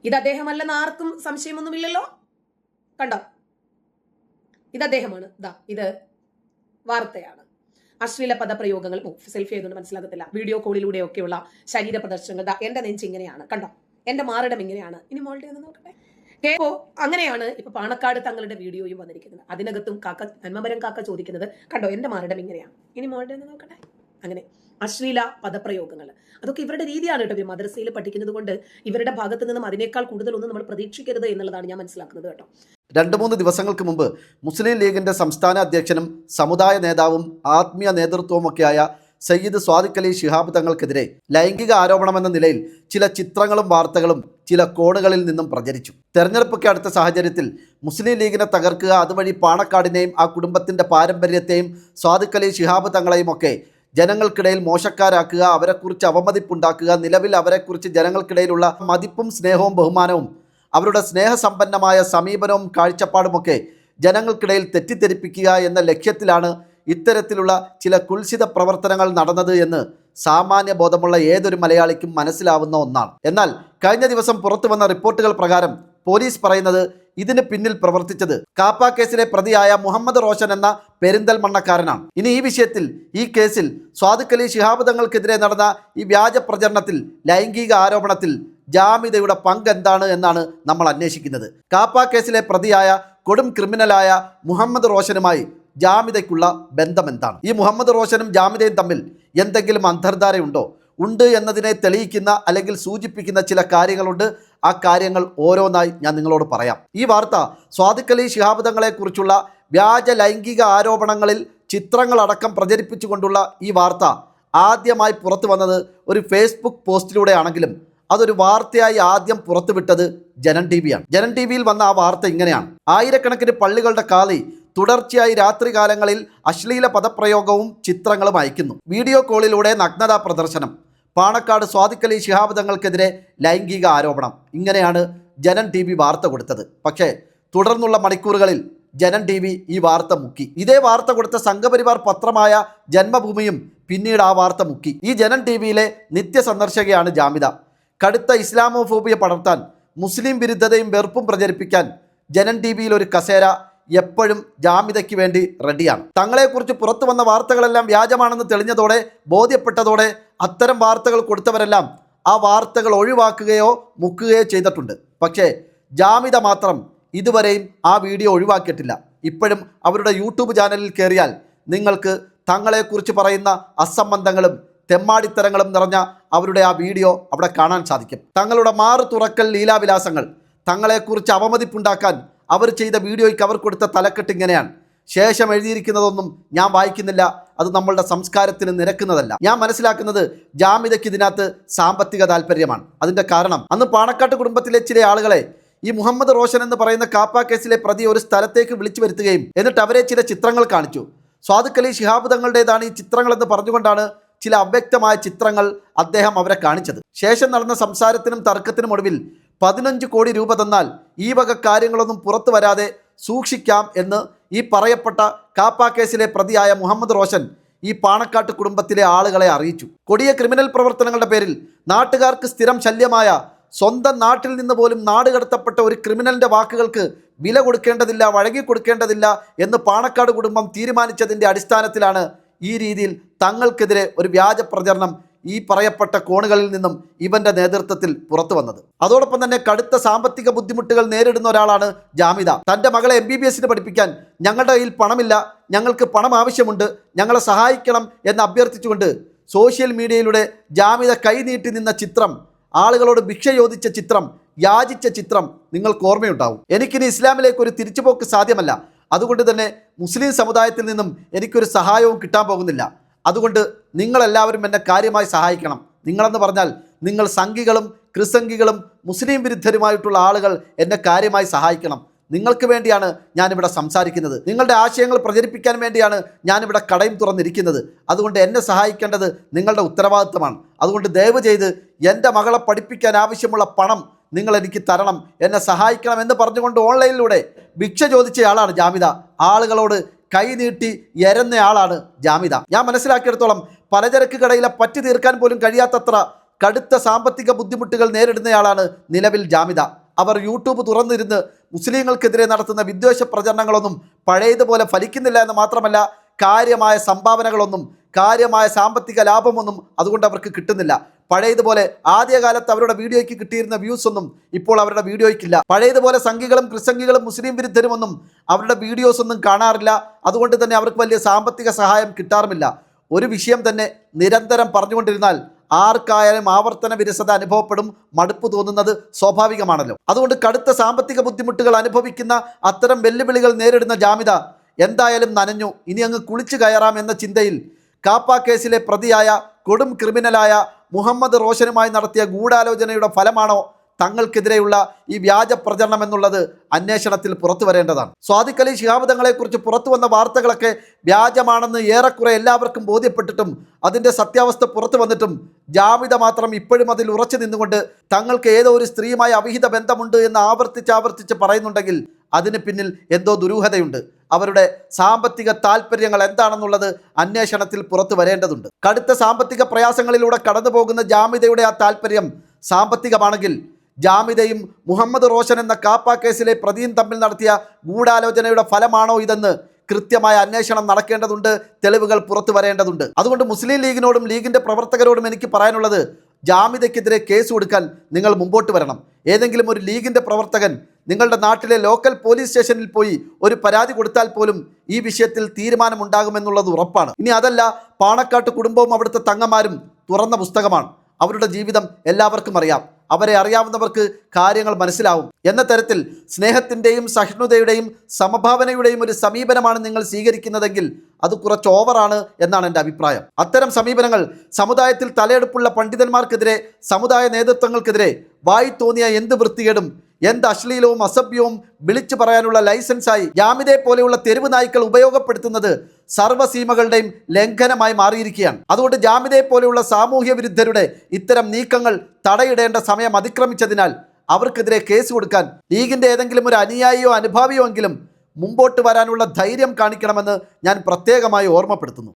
ഇത് അദ്ദേഹമല്ലെന്ന് ആർക്കും സംശയമൊന്നുമില്ലല്ലോ. കണ്ടോ, ഇത് അദ്ദേഹമാണ്. ഇത് വാർത്തയാണ്. അശ്ലീല പദപ്രയോഗങ്ങൾ, സെൽഫി ആയതുകൊണ്ട് മനസ്സിലാകത്തില്ല, വീഡിയോ കോളിലൂടെയൊക്കെയുള്ള ശരീര പ്രദർശനങ്ങൾ. എന്റെ നെഞ്ച് ഇങ്ങനെയാണ്, കണ്ടോ, എന്റെ മാറിടം ഇങ്ങനെയാണ്. ഇനി മോളുടെ ഒന്ന് നോക്കട്ടെ. കേൾക്കോ, അങ്ങനെയാണ് ഇപ്പൊ പാണക്കാട് തങ്ങളുടെ വീഡിയോയും വന്നിരിക്കുന്നത്. അതിനകത്തും നന്മമരം കാക്ക ചോദിക്കുന്നത് കണ്ടോ, എന്റെ മാറിടം ഇങ്ങനെയാണ്. ഇനി മോളുടെ ഒന്ന് നോക്കട്ടെ. അങ്ങനെ അശ്ലീല പദപ്രയോഗങ്ങൾ, അതൊക്കെ ഇവരുടെ രീതിയാണ് കേട്ടോ. ഇവർ മദ്രസയിൽ പഠിക്കുന്നത് കൊണ്ട് ഇവരുടെ ഭാഗത്ത് നിന്നും അതിനേക്കാൾ കൂടുതലൊന്നും നമ്മൾ പ്രതീക്ഷിക്കരുത് എന്നുള്ളതാണ് ഞാൻ മനസ്സിലാക്കുന്നത് കേട്ടോ. 2-3 ദിവസങ്ങൾക്ക് മുമ്പ് മുസ്ലിം ലീഗിന്റെ സംസ്ഥാന അധ്യക്ഷനും സമുദായ നേതാവും ആത്മീയ നേതൃത്വവുമൊക്കെയായ സയ്യിദ് സ്വാദിഖ് അലി ശിഹാബ് തങ്ങൾക്കെതിരെ ലൈംഗിക ആരോപണമെന്ന നിലയിൽ ചില ചിത്രങ്ങളും വാർത്തകളും ചില കോണുകളിൽ നിന്നും പ്രചരിച്ചു. തെരഞ്ഞെടുപ്പൊക്കെ അടുത്ത സാഹചര്യത്തിൽ മുസ്ലിം ലീഗിനെ തകർക്കുക, അതുവഴി പാണക്കാടിനെയും ആ കുടുംബത്തിൻ്റെ പാരമ്പര്യത്തെയും സ്വാദിഖ് അലി ശിഹാബ് തങ്ങളെയും ഒക്കെ ജനങ്ങൾക്കിടയിൽ മോശക്കാരാക്കുക, അവരെക്കുറിച്ച് അവമതിപ്പുണ്ടാക്കുക, നിലവിൽ അവരെക്കുറിച്ച് ജനങ്ങൾക്കിടയിലുള്ള മതിപ്പും സ്നേഹവും ബഹുമാനവും അവരുടെ സ്നേഹസമ്പന്നമായ സമീപനവും കാഴ്ചപ്പാടുമൊക്കെ ജനങ്ങൾക്കിടയിൽ തെറ്റിദ്ധരിപ്പിക്കുക എന്ന ലക്ഷ്യത്തിലാണ് ഇത്തരത്തിലുള്ള ചില കുൽസിത പ്രവർത്തനങ്ങൾ നടന്നത് എന്ന് സാമാന്യ ബോധമുള്ള ഏതൊരു മലയാളിക്കും മനസ്സിലാവുന്ന ഒന്നാണ്. എന്നാൽ കഴിഞ്ഞ ദിവസം പുറത്തു വന്ന റിപ്പോർട്ടുകൾ പ്രകാരം പോലീസ് പറയുന്നത് ഇതിന് പിന്നിൽ പ്രവർത്തിച്ചത് കാപ്പ കേസിലെ പ്രതിയായ മുഹമ്മദ് റോഷൻ എന്ന പെരിന്തൽമണ്ണക്കാരനാണ്. ഇനി ഈ വിഷയത്തിൽ, ഈ കേസിൽ സ്വാദിഖ് അലി ശിഹാബ് തങ്ങൾക്കെതിരെ നടന്ന ഈ വ്യാജ പ്രചരണത്തിൽ, ലൈംഗിക ആരോപണത്തിൽ ജാമിദയുടെ പങ്ക് എന്താണ് എന്നാണ് നമ്മൾ അന്വേഷിക്കുന്നത്. കാപ്പ കേസിലെ പ്രതിയായ കൊടും ക്രിമിനലായ മുഹമ്മദ് റോഷനുമായി ജാമിദയ്ക്കുള്ള ബന്ധം എന്താണ്? ഈ മുഹമ്മദ് റോഷനും ജാമിദയും തമ്മിൽ എന്തെങ്കിലും അന്തർധാരയുണ്ടോ? ഉണ്ട് എന്നതിനെ തെളിയിക്കുന്ന അല്ലെങ്കിൽ സൂചിപ്പിക്കുന്ന ചില കാര്യങ്ങളുണ്ട്. ആ കാര്യങ്ങൾ ഓരോന്നായി ഞാൻ നിങ്ങളോട് പറയാം. ഈ വാർത്ത സ്വാദിഖ് അലി ശിഹാബ് തങ്ങളെക്കുറിച്ചുള്ള വ്യാജ ലൈംഗിക ആരോപണങ്ങളിൽ ചിത്രങ്ങളടക്കം പ്രചരിപ്പിച്ചുകൊണ്ടുള്ള ഈ വാർത്ത ആദ്യമായി പുറത്തു വന്നത് ഒരു ഫേസ്ബുക്ക് പോസ്റ്റിലൂടെയാണെങ്കിലും അതൊരു വാർത്തയായി ആദ്യം പുറത്തുവിട്ടത് ജനൻ ടി വിയാണ്. ജനൻ ടി വിയിൽ വന്ന ആ വാർത്ത ഇങ്ങനെയാണ്: ആയിരക്കണക്കിന് പള്ളികളുടെ കാളി തുടർച്ചയായി രാത്രികാലങ്ങളിൽ അശ്ലീല പദപ്രയോഗവും ചിത്രങ്ങളും അയക്കുന്നു. വീഡിയോ കോളിലൂടെ നഗ്നതാ പ്രദർശനം. പാണക്കാട് സ്വാദിഖ് അലി ശിഹാബ് തങ്ങൾക്കെതിരെ ലൈംഗിക ആരോപണം. ഇങ്ങനെയാണ് ജനൻ ടി വി വാർത്ത കൊടുത്തത്. പക്ഷേ തുടർന്നുള്ള മണിക്കൂറുകളിൽ ജനൻ ടി വി ഈ വാർത്ത മുക്കി. ഇതേ വാർത്ത കൊടുത്ത സംഘപരിവാർ പത്രമായ ജന്മഭൂമിയും പിന്നീട് ആ വാർത്ത മുക്കി. ഈ ജനൻ ടി വിയിലെ നിത്യ സന്ദർശകയാണ് ജാമിദ. കടുത്ത ഇസ്ലാമോഫോബിയ പടർത്താൻ, മുസ്ലിം വിരുദ്ധതയും വെറുപ്പും പ്രചരിപ്പിക്കാൻ ജനൻ ടി വിയിൽ ഒരു കസേര എപ്പോഴും ജാമിദയ്ക്ക് വേണ്ടി റെഡിയാണ്. തങ്ങളെക്കുറിച്ച് പുറത്തു വന്ന വാർത്തകളെല്ലാം വ്യാജമാണെന്ന് തെളിഞ്ഞതോടെ, ബോധ്യപ്പെട്ടതോടെ അത്തരം വാർത്തകൾ കൊടുത്തവരെല്ലാം ആ വാർത്തകൾ ഒഴിവാക്കുകയോ മുക്കുകയോ ചെയ്തിട്ടുണ്ട്. പക്ഷേ ജാമിദ മാത്രം ഇതുവരെയും ആ വീഡിയോ ഒഴിവാക്കിയിട്ടില്ല. ഇപ്പോഴും അവരുടെ യൂട്യൂബ് ചാനലിൽ കയറിയാൽ നിങ്ങൾക്ക് തങ്ങളെക്കുറിച്ച് പറയുന്ന അസംബന്ധങ്ങളും തെമ്മാടിത്തരങ്ങളും നിറഞ്ഞ അവരുടെ ആ വീഡിയോ അവിടെ കാണാൻ സാധിക്കും. തങ്ങളുടെ മാറു തുറക്കൽ ലീലാവിലാസങ്ങൾ, തങ്ങളെക്കുറിച്ച് അവമതിപ്പുണ്ടാക്കാൻ അവർ ചെയ്ത വീഡിയോയ്ക്ക് അവർ കൊടുത്ത തലക്കെട്ട് ഇങ്ങനെയാണ്. ശേഷം എഴുതിയിരിക്കുന്നതൊന്നും ഞാൻ വായിക്കുന്നില്ല, അത് നമ്മളുടെ സംസ്കാരത്തിന് നിരക്കുന്നതല്ല. ഞാൻ മനസ്സിലാക്കുന്നത് ജാമിദയ്ക്ക് ഇതിനകത്ത് സാമ്പത്തിക താല്പര്യമാണ്. അതിൻ്റെ കാരണം, അന്ന് പാണക്കാട്ട് കുടുംബത്തിലെ ചില ആളുകളെ ഈ മുഹമ്മദ് റോഷൻ എന്ന് പറയുന്ന കാപ്പ കേസിലെ പ്രതി ഒരു സ്ഥലത്തേക്ക് വിളിച്ചു വരുത്തുകയും എന്നിട്ട് അവരെ ചില ചിത്രങ്ങൾ കാണിച്ചു. സ്വാദിഖ് അലി ശിഹാബ് തങ്ങളുടേതാണ് ഈ ചിത്രങ്ങളെന്ന് പറഞ്ഞുകൊണ്ടാണ് ചില അവ്യക്തമായ ചിത്രങ്ങൾ അദ്ദേഹം അവരെ കാണിച്ചത്. ശേഷം നടന്ന സംസാരത്തിനും തർക്കത്തിനും ഒടുവിൽ 15 കോടി രൂപ തന്നാൽ ഈ വക കാര്യങ്ങളൊന്നും പുറത്തു വരാതെ സൂക്ഷിക്കാം എന്ന് ഈ പറയപ്പെട്ട കാപ്പ കേസിലെ പ്രതിയായ മുഹമ്മദ് റോഷൻ ഈ പാണക്കാട്ട് കുടുംബത്തിലെ ആളുകളെ അറിയിച്ചു. കൊടിയ ക്രിമിനൽ പ്രവർത്തനങ്ങളുടെ പേരിൽ നാട്ടുകാർക്ക് സ്ഥിരം ശല്യമായ, സ്വന്തം നാട്ടിൽ നിന്ന് പോലും നാട് കടത്തപ്പെട്ട ഒരു ക്രിമിനലിൻ്റെ വാക്കുകൾക്ക് വില കൊടുക്കേണ്ടതില്ല, വഴങ്ങി കൊടുക്കേണ്ടതില്ല എന്ന് പാണക്കാട് കുടുംബം തീരുമാനിച്ചതിൻ്റെ അടിസ്ഥാനത്തിലാണ് ഈ രീതിയിൽ തങ്ങൾക്കെതിരെ ഒരു വ്യാജ പ്രചരണം ഈ പറയപ്പെട്ട കോണുകളിൽ നിന്നും ഇവൻ്റെ നേതൃത്വത്തിൽ പുറത്തു വന്നത്. അതോടൊപ്പം തന്നെ കടുത്ത സാമ്പത്തിക ബുദ്ധിമുട്ടുകൾ നേരിടുന്ന ഒരാളാണ് ജാമിദ. തൻ്റെ മകളെ MBBS പഠിപ്പിക്കാൻ ഞങ്ങളുടെ കയ്യിൽ പണമില്ല, ഞങ്ങൾക്ക് പണം ആവശ്യമുണ്ട്, ഞങ്ങളെ സഹായിക്കണം എന്ന് അഭ്യർത്ഥിച്ചുകൊണ്ട് സോഷ്യൽ മീഡിയയിലൂടെ ജാമിദ കൈനീട്ടി നിന്ന ചിത്രം, ആളുകളോട് ഭിക്ഷ ചോദിച്ച ചിത്രം, യാചിച്ച ചിത്രം നിങ്ങൾക്ക് ഓർമ്മയുണ്ടാവും. എനിക്കിനി ഇസ്ലാമിലേക്ക് ഒരു തിരിച്ചുപോക്ക് സാധ്യമല്ല. അതുകൊണ്ട് തന്നെ മുസ്ലിം സമുദായത്തിൽ നിന്നും എനിക്കൊരു സഹായവും കിട്ടാൻ പോകുന്നില്ല. അതുകൊണ്ട് നിങ്ങളെല്ലാവരും എന്നെ കാര്യമായി സഹായിക്കണം. നിങ്ങളെന്ന് പറഞ്ഞാൽ നിങ്ങൾ സംഘികളും ക്രിസംഘികളും മുസ്ലിം വിരുദ്ധരുമായിട്ടുള്ള ആളുകൾ എന്നെ കാര്യമായി സഹായിക്കണം. നിങ്ങൾക്ക് വേണ്ടിയാണ് ഞാനിവിടെ സംസാരിക്കുന്നത്. നിങ്ങളുടെ ആശയങ്ങൾ പ്രചരിപ്പിക്കാൻ വേണ്ടിയാണ് ഞാനിവിടെ കടയും തുറന്നിരിക്കുന്നത്. അതുകൊണ്ട് എന്നെ സഹായിക്കേണ്ടത് നിങ്ങളുടെ ഉത്തരവാദിത്തമാണ്. അതുകൊണ്ട് ദയവ് ചെയ്ത് എൻ്റെ മകളെ പഠിപ്പിക്കാൻ ആവശ്യമുള്ള പണം നിങ്ങൾ എനിക്ക് തരണം, എന്നെ സഹായിക്കണം എന്ന് പറഞ്ഞുകൊണ്ട് ഓൺലൈനിലൂടെ ഭിക്ഷ ചോദിച്ചയാളാണ് ജാമിദ. ആളുകളോട് കൈനീട്ടി എരന്നയാളാണ് ജാമിദ. ഞാൻ മനസ്സിലാക്കിയെടുത്തോളം പലചരക്ക് കടയിലെ പറ്റി തീർക്കാൻ പോലും കഴിയാത്തത്ര കടുത്ത സാമ്പത്തിക ബുദ്ധിമുട്ടുകൾ നേരിടുന്നയാളാണ് നിലവിൽ ജാമിദ. അവർ യൂട്യൂബ് തുറന്നിരുന്ന് മുസ്ലിങ്ങൾക്കെതിരെ നടത്തുന്ന വിദ്വേഷ പ്രചരണങ്ങളൊന്നും പഴയതുപോലെ ഫലിക്കുന്നില്ല എന്ന് മാത്രമല്ല, കാര്യമായ സംഭാവനകളൊന്നും, കാര്യമായ സാമ്പത്തിക ലാഭമൊന്നും അതുകൊണ്ട് അവർക്ക് കിട്ടുന്നില്ല. പഴയതുപോലെ ആദ്യകാലത്ത് അവരുടെ വീഡിയോയ്ക്ക് കിട്ടിയിരുന്ന വ്യൂസ് ഒന്നും ഇപ്പോൾ അവരുടെ വീഡിയോയ്ക്കില്ല. പഴയതുപോലെ സംഘികളും ക്രിസംഘികളും മുസ്ലിം വിരുദ്ധരുമൊന്നും അവരുടെ വീഡിയോസ് ഒന്നും കാണാറില്ല. അതുകൊണ്ട് തന്നെ അവർക്ക് വലിയ സാമ്പത്തിക സഹായം കിട്ടാറുമില്ല. ഒരു വിഷയം തന്നെ നിരന്തരം പറഞ്ഞുകൊണ്ടിരുന്നാൽ ആർക്കായാലും ആവർത്തന വിരസത അനുഭവപ്പെടും, മടുപ്പ് തോന്നുന്നത് സ്വാഭാവികമാണല്ലോ. അതുകൊണ്ട് കടുത്ത സാമ്പത്തിക ബുദ്ധിമുട്ടുകൾ അനുഭവിക്കുന്ന അത്തരം വെല്ലുവിളികൾ നേരിടുന്ന ജാമിദ എന്തായാലും നനഞ്ഞു, ഇനി അങ്ങ് കുളിച്ചു കയറാം എന്ന ചിന്തയിൽ കാപ്പ കേസിലെ പ്രതിയായ കൊടും ക്രിമിനലായ മുഹമ്മദ് റോഷനുമായി നടത്തിയ ഗൂഢാലോചനയുടെ ഫലമാണോ തങ്ങൾക്കെതിരെയുള്ള ഈ വ്യാജ പ്രചരണം എന്നുള്ളത് അന്വേഷണത്തിൽ പുറത്തു വരേണ്ടതാണ്. സ്വാദിഖ് അലി ശിഹാബ് തങ്ങളെക്കുറിച്ച് പുറത്തു വന്ന വാർത്തകളൊക്കെ വ്യാജമാണെന്ന് ഏറെക്കുറെ എല്ലാവർക്കും ബോധ്യപ്പെട്ടിട്ടും അതിൻ്റെ സത്യാവസ്ഥ പുറത്തു വന്നിട്ടും ജാമിദ മാത്രം ഇപ്പോഴും അതിൽ ഉറച്ചു നിന്നുകൊണ്ട് തങ്ങൾക്ക് ഏതോ ഒരു സ്ത്രീയുമായി അവിഹിത ബന്ധമുണ്ട് എന്ന് ആവർത്തിച്ച് പറയുന്നുണ്ടെങ്കിൽ അതിന് പിന്നിൽ എന്തോ ദുരൂഹതയുണ്ട്. അവരുടെ സാമ്പത്തിക താല്പര്യങ്ങൾ എന്താണെന്നുള്ളത് അന്വേഷണത്തിൽ പുറത്തു വരേണ്ടതുണ്ട്. കടുത്ത സാമ്പത്തിക പ്രയാസങ്ങളിലൂടെ കടന്നു പോകുന്ന ജാമിദയുടെ ആ താല്പര്യം സാമ്പത്തികമാണെങ്കിൽ ജാമിദയും മുഹമ്മദ് റോഷൻ എന്ന കാപ്പ കേസിലെ പ്രതിയും തമ്മിൽ നടത്തിയ ഗൂഢാലോചനയുടെ ഫലമാണോ ഇതെന്ന് കൃത്യമായ അന്വേഷണം നടക്കേണ്ടതുണ്ട്, തെളിവുകൾ പുറത്തു വരേണ്ടതുണ്ട്. അതുകൊണ്ട് മുസ്ലിം ലീഗിനോടും ലീഗിൻ്റെ പ്രവർത്തകരോടും എനിക്ക് പറയാനുള്ളത്, ജാമിദയ്ക്കെതിരെ കേസ് കൊടുക്കാൻ നിങ്ങൾ മുമ്പോട്ട് വരണം. ഏതെങ്കിലും ഒരു ലീഗിൻ്റെ പ്രവർത്തകൻ നിങ്ങളുടെ നാട്ടിലെ ലോക്കൽ പോലീസ് സ്റ്റേഷനിൽ പോയി ഒരു പരാതി കൊടുത്താൽ പോലും ഈ വിഷയത്തിൽ തീരുമാനമുണ്ടാകുമെന്നുള്ളത് ഉറപ്പാണ്. ഇനി അതല്ല, പാണക്കാട്ട് കുടുംബവും അവിടുത്തെ തങ്ങന്മാരും തുറന്ന പുസ്തകമാണ്. അവരുടെ ജീവിതം എല്ലാവർക്കും അറിയാം. അവരെ അറിയാവുന്നവർക്ക് കാര്യങ്ങൾ മനസ്സിലാവും എന്ന തരത്തിൽ സ്നേഹത്തിൻ്റെയും സഹിഷ്ണുതയുടെയും സമഭാവനയുടെയും ഒരു സമീപനമാണ് നിങ്ങൾ സ്വീകരിക്കുന്നതെങ്കിൽ അത് കുറച്ച് ഓവറാണ് എന്നാണ് എൻ്റെ അഭിപ്രായം. അത്തരം സമീപനങ്ങൾ സമുദായത്തിൽ തലയെടുപ്പുള്ള പണ്ഡിതന്മാർക്കെതിരെ, സമുദായ നേതൃത്വങ്ങൾക്കെതിരെ വായി തോന്നിയ എന്ത് വൃത്തികേടും എന്ത് അശ്ലീലവും അസഭ്യവും വിളിച്ചു പറയാനുള്ള ലൈസൻസായി ജാമിദയെ പോലെയുള്ള തെരുവ് നായ്ക്കൾ ഉപയോഗപ്പെടുത്തുന്നത് സർവ്വസീമകളുടെയും ലംഘനമായി മാറിയിരിക്കുകയാണ്. അതുകൊണ്ട് ജാമിദയെ പോലെയുള്ള സാമൂഹ്യ വിരുദ്ധരുടെ ഇത്തരം നീക്കങ്ങൾ തടയിടേണ്ട സമയം അതിക്രമിച്ചതിനാൽ അവർക്കെതിരെ കേസ് കൊടുക്കാൻ ലീഗിൻ്റെ ഏതെങ്കിലും ഒരു അനുയായിയോ അനുഭാവിയോ എങ്കിലും മുമ്പോട്ട് വരാനുള്ള ധൈര്യം കാണിക്കണമെന്ന് ഞാൻ പ്രത്യേകമായി ഓർമ്മപ്പെടുത്തുന്നു.